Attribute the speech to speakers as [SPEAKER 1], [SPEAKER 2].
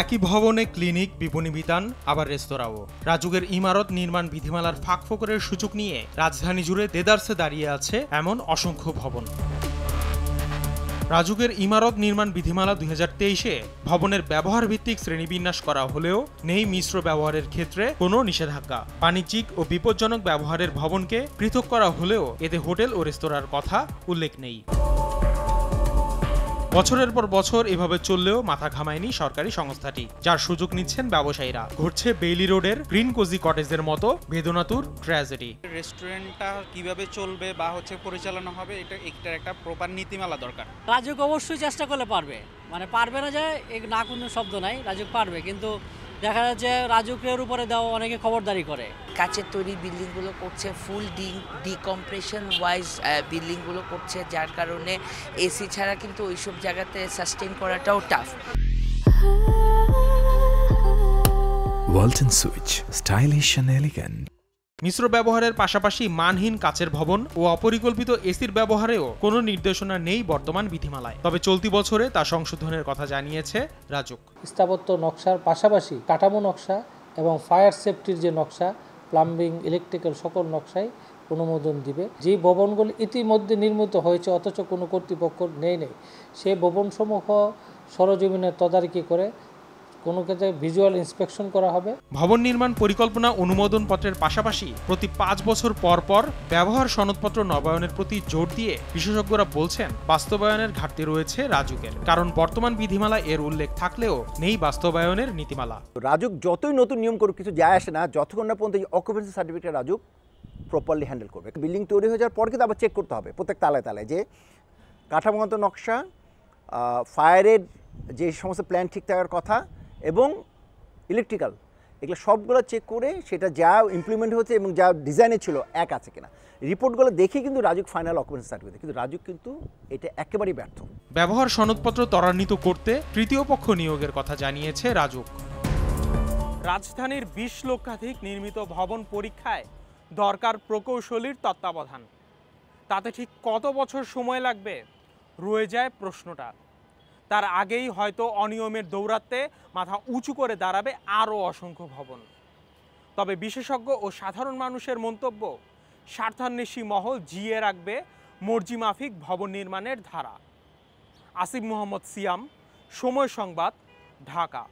[SPEAKER 1] একই ভবনে ক্লিনিক, বিপণী বিতান, আবার রেস্তোরাঁও। রাজুকের ইমারত নির্মাণ বিধিমালার ফাঁকফোকরের সুযোগ নিয়ে রাজধানী জুড়ে দেদারসে দাঁড়িয়ে আছে এমন অসংখ্য ভবন। রাজুকের ইমারত নির্মাণ বিধিমালা 2023-এ ভবনের ব্যবহার ভিত্তিক শ্রেণীবিন্যাস করা হলেও নেই মিশ্র ব্যবহারের ক্ষেত্রে কোনো নিষেধাজ্ঞা। বাণিজ্যিক ও বিপজ্জনক ব্যবহারের ভবনকে পৃথক করা হলেও এতে হোটেল ও রেস্তোরাঁর কথা উল্লেখ নেই। বছরের পর বছর এভাবে চললেও মাথা ঘামায়নি সরকারি সংস্থাটি, যার সুযোগ নিচ্ছেন ব্যবসায়ীরা। ঘটছে বেইলি রোডের গ্রিন কোজি কটেজের মতো বেদনাতুর ট্র্যাজেডি।
[SPEAKER 2] রেস্টুরেন্টটা কিভাবে চলবে বা পরিচালনা হবে, এটার একটা প্রপার নীতিমালা দরকার।
[SPEAKER 3] রাজুক অবশ্যই চেষ্টা করলে পারবে, পারবে না যে না কোনো শব্দ নাই, রাজুক পারবে। কিন্তু দেখা যাচ্ছে রাজুকের উপরে দেওয়া অনেকে খবরদারি করে।
[SPEAKER 4] কাচের তৈরি বিল্ডিংগুলো করছে, ফুল ডিকম্প্রেশন ওয়াইজ বিল্ডিংগুলো করছে, যার কারণে এসি ছাড়া কিন্তু ওইসব জায়গাতে সাস্টেইন করাটাও tough.
[SPEAKER 5] Walton switch, stylish and elegant.
[SPEAKER 1] মিশ্র ব্যবহারের পাশাপাশি মানহীন কাচের ভবন ও অপরিকল্পিত এসির ব্যবহারেও কোনো নির্দেশনা নেই বর্তমান বিধিমালায়। তবে চলতি বছরে তা সংশোধনের কথা জানিয়েছে রাজুক।
[SPEAKER 6] স্থাপত্য নকশার পাশাপাশি কাঠামো নকশা এবং ফায়ার সেফটির যে নকশা, প্লাম্বিং, ইলেকট্রিক্যাল সকল নকশায় অনুমোদন দিবে। যে ভবনগুলি ইতিমধ্যে নির্মিত হয়েছে অথচ কোনো কর্তৃপক্ষ নেই সেই ভবনসমূহ সরজমিনে তদারকি করে কোনো ক্ষেত্রে ভিজুয়াল ইন্সপেকশন করা হবে।
[SPEAKER 1] ভবন নির্মাণ পরিকল্পনা অনুমোদন পত্রের পাশাপাশি প্রতি 5 বছর পর পর ব্যবহার সনদপত্র নবায়নের প্রতি জোর দিয়ে বিশেষজ্ঞরা বলছেন বাস্তবায়নের ঘাটতি রয়েছে রাজুকের। কারণ বর্তমান বিধিমালায় এর উল্লেখ থাকলেও নেই বাস্তবায়নের নীতিমালা।
[SPEAKER 7] রাজুক যতই নতুন নিয়ম করুক কিছু যায় আসে না যতক্ষণ না পর্যন্ত occupancy certificate RAJUK properly handle করবে। বিল্ডিং তৈরি হয়ে যাওয়ার পর কিন্তু আবার চেক করতে হবে প্রত্যেক তালায় তালায় যে কাঠামোগত নকশা, ফায়ারের যে সমস্ত প্ল্যান ঠিক থাকার কথা এবং ইলেকট্রিক্যাল, এগুলো সবগুলো চেক করে সেটা যা ইমপ্লিমেন্ট হচ্ছে এবং যা ডিজাইনে ছিল এক আছে কিনা রিপোর্টগুলো দেখে কিন্তু রাজুক ফাইনাল অকুপেন্সি সার্টিফিকেট। কিন্তু রাজুক কিন্তু এটা একেবারেই ব্যর্থ।
[SPEAKER 1] ব্যবহার সনদপত্র ত্বরান্বিত করতে তৃতীয় পক্ষ নিয়োগের কথা জানিয়েছে রাজুক। রাজধানীর 20 লক্ষাধিক নির্মিত ভবন পরীক্ষায় দরকার প্রকৌশলীর তত্ত্বাবধান। তাতে ঠিক কত বছর সময় লাগবে রয়ে যায় প্রশ্নটা। তার আগেই হয়তো অনিয়মের দৌরাত্মে মাথা উঁচু করে দাঁড়াবে আরও অসংখ্য ভবন। তবে বিশেষজ্ঞ ও সাধারণ মানুষের মন্তব্য, স্বার্থান্বেষী মহল জিয়ে রাখবে মর্জি মাফিক ভবন নির্মাণের ধারা। আসিফ মোহাম্মদ সিয়াম, সময় সংবাদ, ঢাকা।